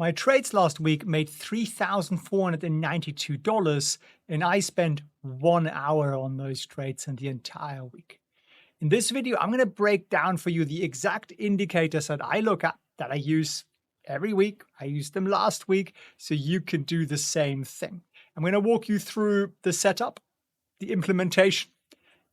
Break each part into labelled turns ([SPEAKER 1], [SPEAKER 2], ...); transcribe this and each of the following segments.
[SPEAKER 1] My trades last week made $3,492, and I spent 1 hour on those trades in the entire week. In this video, I'm going to break down for you the exact indicators that I look at, that I use every week. I used them last week, so you can do the same thing. I'm going to walk you through the setup, the implementation,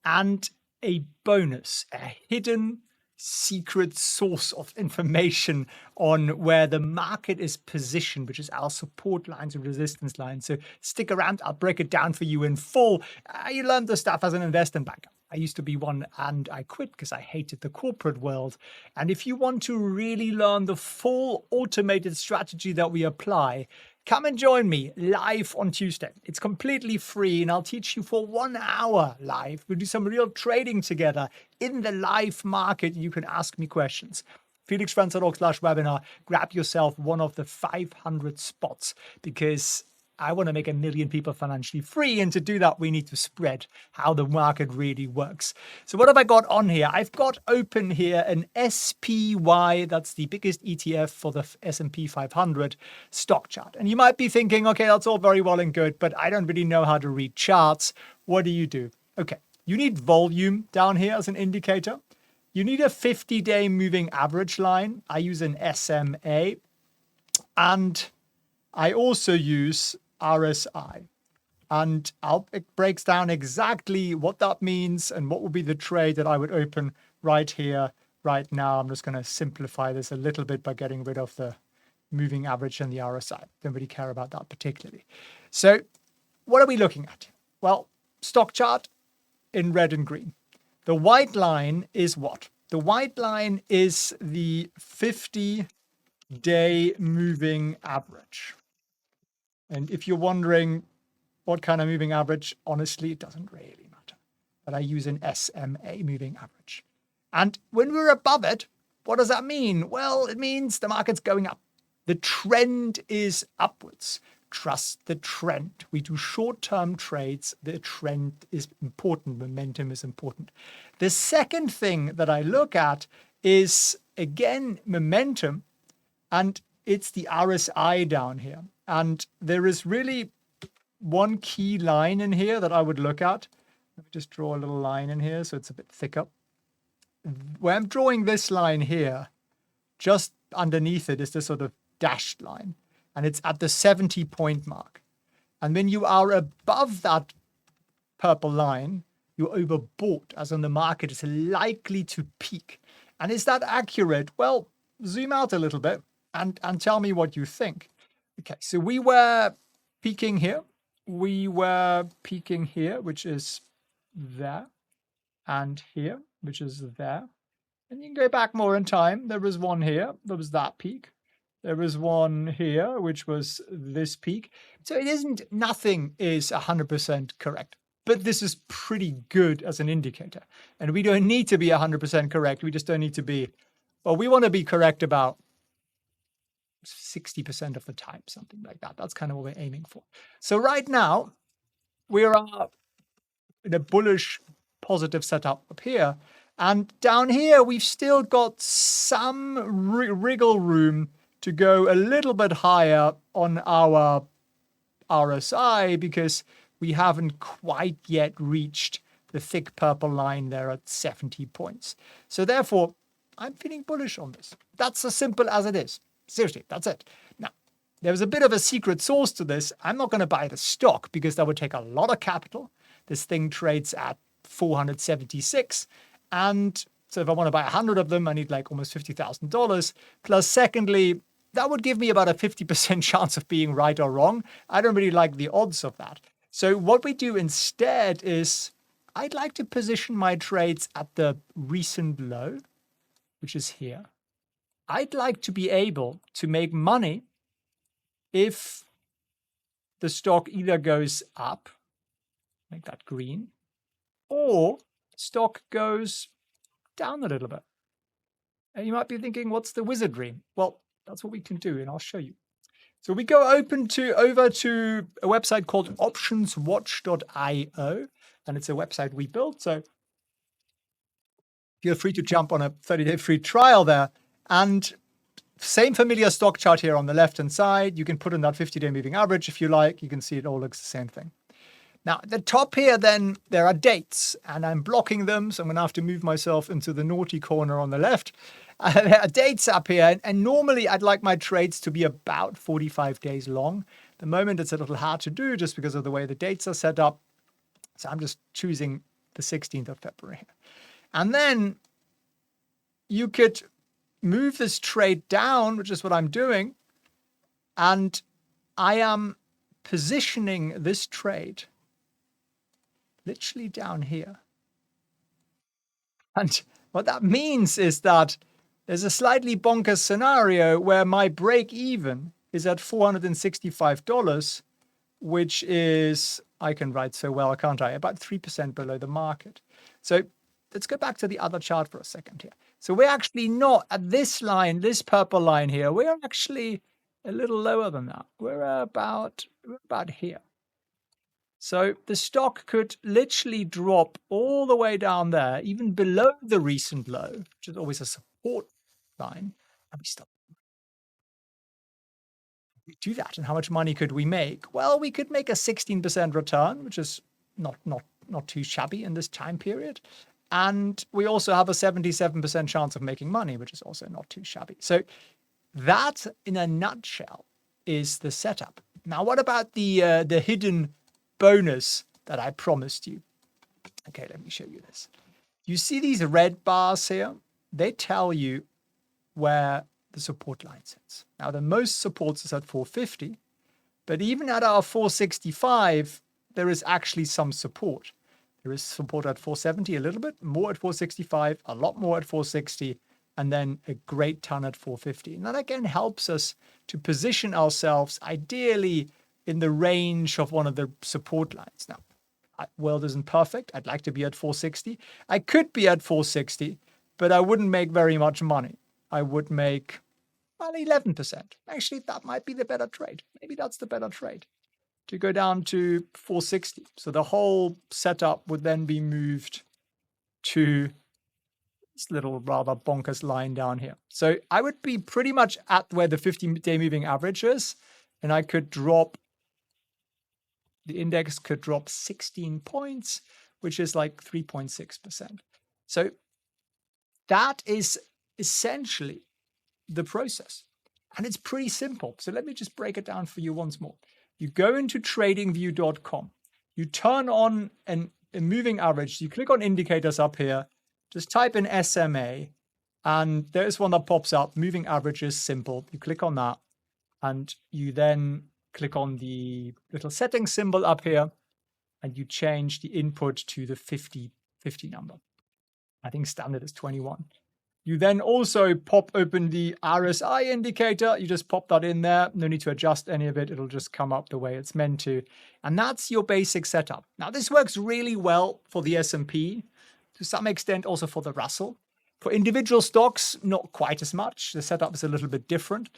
[SPEAKER 1] and a bonus, a hidden secret source of information on where the market is positioned, which is our support lines and resistance lines. So stick around. I'll break it down for you in full. You learned the stuff as an investment banker. I used to be one and I quit because I hated the corporate world. And if you want to really learn the full automated strategy that we apply, come and join me live on Tuesday. It's completely free and I'll teach you for 1 hour live. We'll do some real trading together in the live market. You can ask me questions. felixprehn.org/webinar. Grab yourself one of the 500 spots because I want to make 1 million people financially free. And to do that, we need to spread how the market really works. So what have I got on here? I've got open here an SPY. That's the biggest ETF for the S&P 500 stock chart. And you might be thinking, okay, that's all very well and good, but I don't really know how to read charts. What do? Okay, you need volume down here as an indicator. You need a 50-day moving average line. I use an SMA. And I also use RSI, and it breaks down exactly what that means and what would be the trade that I would open right here, right now. I'm just going to simplify this a little bit by getting rid of the moving average and the RSI. Don't really care about that particularly. So what are we looking at? Well, stock chart in red and green. The white line is what? The white line is the 50-day moving average. And if you're wondering what kind of moving average, honestly, it doesn't really matter. But I use an SMA moving average. And when we're above it, what does that mean? Well, it means the market's going up. The trend is upwards. Trust the trend. We do short-term trades. The trend is important. Momentum is important. The second thing that I look at is, again, momentum. And it's the RSI down here. And there is really one key line in here that I would look at. Let me just draw a little line in here so it's a bit thicker. Where I'm drawing this line here, just underneath it is this sort of dashed line. And it's at the 70-point mark. And when you are above that purple line, you're overbought, as in the market is likely to peak. And is that accurate? Well, zoom out a little bit and tell me what you think. Okay, so we were peaking here. We were peaking here, which is there, and here, which is there. And you can go back more in time. There was one here. There was that peak. There was one here, which was this peak. So nothing is 100% correct. But this is pretty good as an indicator. And we don't need to be 100% correct. We just don't need to be, well, we want to be correct about 60% of the time, something like that. That's kind of what we're aiming for. So right now, we are in a bullish, positive setup up here. And down here, we've still got some wriggle room to go a little bit higher on our RSI because we haven't quite yet reached the thick purple line there at 70 points. So therefore, I'm feeling bullish on this. That's as simple as it is. Seriously, that's it. Now, there's a bit of a secret sauce to this. I'm not going to buy the stock because that would take a lot of capital. This thing trades at 476. And so if I want to buy 100 of them, I need like almost $50,000. Plus, secondly, that would give me about a 50% chance of being right or wrong. I don't really like the odds of that. So what we do instead is I'd like to position my trades at the recent low, which is here. I'd like to be able to make money if the stock either goes up, like that green, or stock goes down a little bit. And you might be thinking, what's the wizardry? Well, that's what we can do, and I'll show you. So we go over to a website called optionswatch.io, and it's a website we built. So feel free to jump on a 30-day free trial there. And same familiar stock chart here on the left-hand side. You can put in that 50-day moving average if you like. You can see it all looks the same thing. Now, at the top here, then, there are dates, and I'm blocking them, so I'm going to have to move myself into the naughty corner on the left. There are dates up here, and normally I'd like my trades to be about 45 days long. At the moment, it's a little hard to do just because of the way the dates are set up, so I'm just choosing the 16th of February. And then you could move this trade down, which is what I'm doing, and I am positioning this trade literally down here. And what that means is that there's a slightly bonkers scenario where my break even is at $465, which is, I can write so well, can't I? About 3% below the market. So let's go back to the other chart for a second here. So we're actually not at this line, this purple line here. We're actually a little lower than that. We're about here. So the stock could literally drop all the way down there, even below the recent low, which is always a support line. And we stop. We do that, and how much money could we make? Well, we could make a 16% return, which is not too shabby in this time period. And we also have a 77% chance of making money, which is also not too shabby. So that, in a nutshell, is the setup. Now, what about the hidden bonus that I promised you? Okay, let me show you this. You see these red bars here? They tell you where the support line sits. Now, the most supports is at 450, but even at our 465, there is actually some support. There is support at 470, a little bit more at 465, a lot more at 460, and then a great ton at 450. And that again helps us to position ourselves ideally in the range of one of the support lines. Now, world isn't perfect. I'd like to be at 460. I could be at 460, but I wouldn't make very much money. I would make, well, 11%. Actually, that might be the better trade. Maybe that's the better trade, to go down to 460. So the whole setup would then be moved to this little rather bonkers line down here. So I would be pretty much at where the 50-day moving average is, and I could drop, the index could drop 16 points, which is like 3.6%. So that is essentially the process. And it's pretty simple. So let me just break it down for you once more. You go into tradingview.com. You turn on a moving average. You click on indicators up here. Just type in SMA. And there's one that pops up. Moving average is simple. You click on that. And you then click on the little setting symbol up here. And you change the input to the 50 number. I think standard is 21. You then also pop open the RSI indicator. You just pop that in there. No need to adjust any of it. It'll just come up the way it's meant to. And that's your basic setup. Now, this works really well for the S&P, to some extent also for the Russell. For individual stocks, not quite as much. The setup is a little bit different,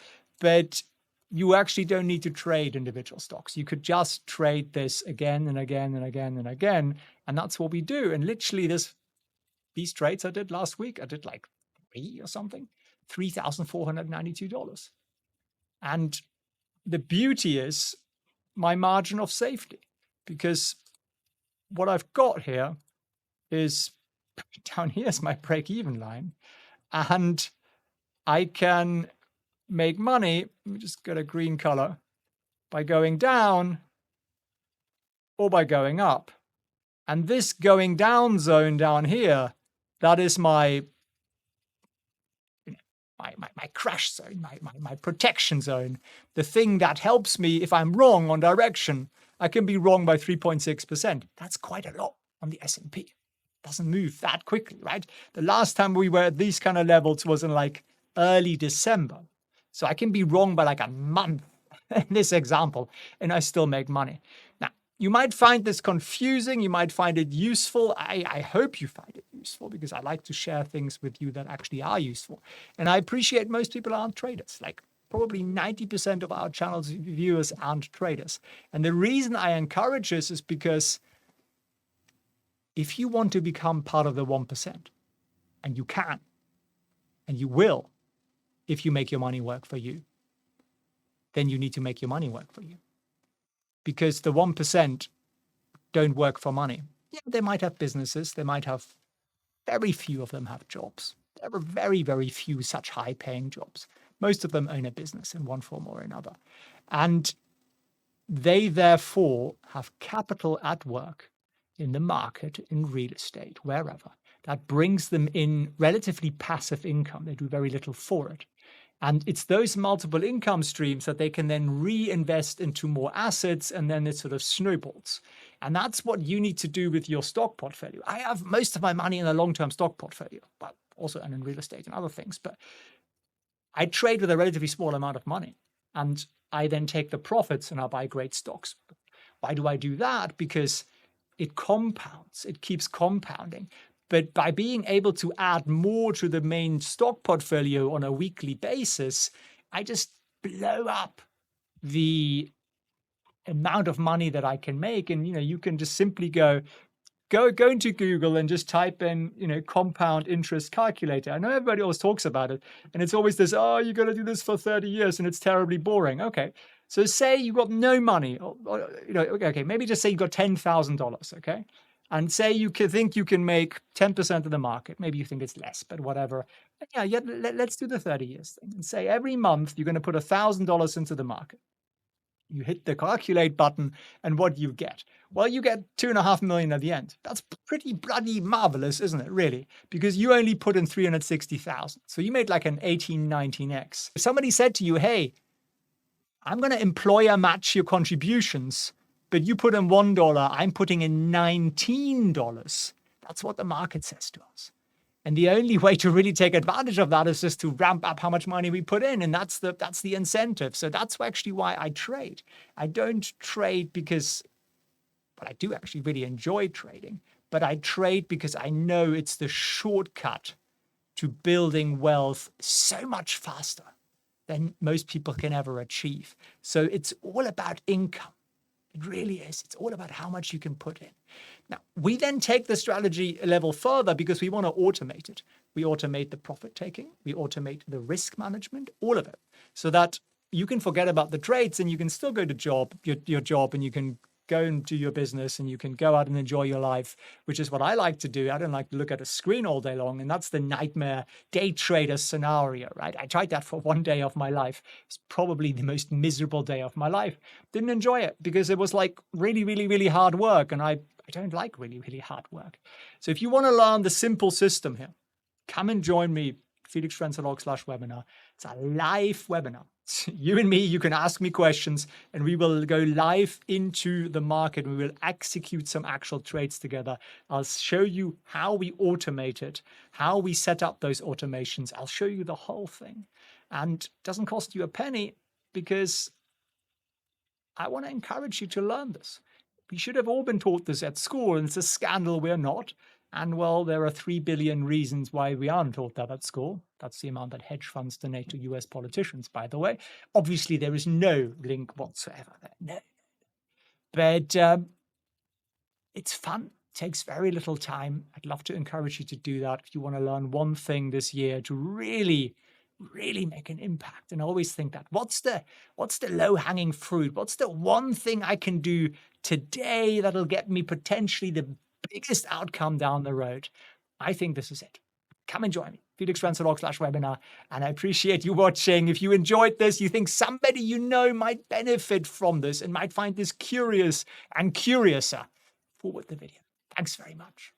[SPEAKER 1] but you actually don't need to trade individual stocks. You could just trade this again and again and again and again. And that's what we do. And literally these trades I did last week, I did like or something, $3,492. And the beauty is my margin of safety, because what I've got here is down here is my break-even line, and I can make money. Let me just get a green color, by going down or by going up. And this going down zone down here, that is my crash zone, my protection zone, the thing that helps me if I'm wrong on direction. I can be wrong by 3.6%. That's quite a lot on the S&P. Doesn't move that quickly, right? The last time we were at these kind of levels was in like early December. So I can be wrong by like a month in this example, and I still make money. Now, you might find this confusing. You might find it useful. I hope you find it useful, because I like to share things with you that actually are useful. And I appreciate most people aren't traders. Like probably 90% of our channel's viewers aren't traders. And the reason I encourage this is because if you want to become part of the 1%, and you can, and you will, if you make your money work for you, then you need to make your money work for you. Because the 1% don't work for money. Yeah, they might have businesses. They might have, very few of them have jobs. There are very, very few such high-paying jobs. Most of them own a business in one form or another. And they therefore have capital at work in the market, in real estate, wherever. That brings them in relatively passive income. They do very little for it. And it's those multiple income streams that they can then reinvest into more assets, and then it sort of snowballs. And that's what you need to do with your stock portfolio. I have most of my money in a long-term stock portfolio, but also and in real estate and other things. But I trade with a relatively small amount of money, and I then take the profits and I buy great stocks. Why do I do that? Because it compounds. It keeps compounding. But by being able to add more to the main stock portfolio on a weekly basis, I just blow up the amount of money that I can make. And, you can just simply go into Google and just type in, compound interest calculator. I know everybody always talks about it. And it's always this, oh, you're going to do this for 30 years and it's terribly boring. Okay. So say you got no money, okay, maybe just say you got $10,000, okay? And say you think you can make 10% of the market. Maybe you think it's less, but whatever. Yeah, let's do the 30 years thing. And say every month you're going to put $1,000 into the market. You hit the calculate button, and what do you get? Well, you get 2.5 million at the end. That's pretty bloody marvelous, isn't it, really? Because you only put in 360,000. So you made like an 18, 19x. If somebody said to you, hey, I'm going to employer match your contributions, but you put in $1, I'm putting in $19. That's what the market says to us. And the only way to really take advantage of that is just to ramp up how much money we put in. And that's the incentive. So that's actually why I trade. I don't trade because, well, I do actually really enjoy trading, but I trade because I know it's the shortcut to building wealth so much faster than most people can ever achieve. So it's all about income. It really is. It's all about how much you can put in. Now, we then take the strategy a level further because we want to automate it. We automate the profit taking. We automate the risk management, all of it, so that you can forget about the trades and you can still go to your job, and you can go and do your business, and you can go out and enjoy your life, which is what I like to do. I don't like to look at a screen all day long. And that's the nightmare day trader scenario, right? I tried that for one day of my life. It's probably the most miserable day of my life. Didn't enjoy it because it was like really, really, really hard work. And I don't like really, really hard work. So if you want to learn the simple system here, come and join me, felixprehn.org/webinar. It's a live webinar. You and me, you can ask me questions, and we will go live into the market. We will execute some actual trades together. I'll show you how we automate it, how we set up those automations. I'll show you the whole thing. And it doesn't cost you a penny, because I want to encourage you to learn this. We should have all been taught this at school, and it's a scandal we're not. And well, there are 3 billion reasons why we aren't taught that at school. That's the amount that hedge funds donate to US politicians, by the way. Obviously, there is no link whatsoever there. No. But it's fun. It takes very little time. I'd love to encourage you to do that if you want to learn one thing this year to really, really make an impact. And I always think that, what's the low-hanging fruit? What's the one thing I can do today that'll get me potentially the biggest outcome down the road? I think this is it. Come and join me, felixprehn.org/webinar. And I appreciate you watching. If you enjoyed this, you think somebody you know might benefit from this and might find this curious and curiouser, forward the video. Thanks very much.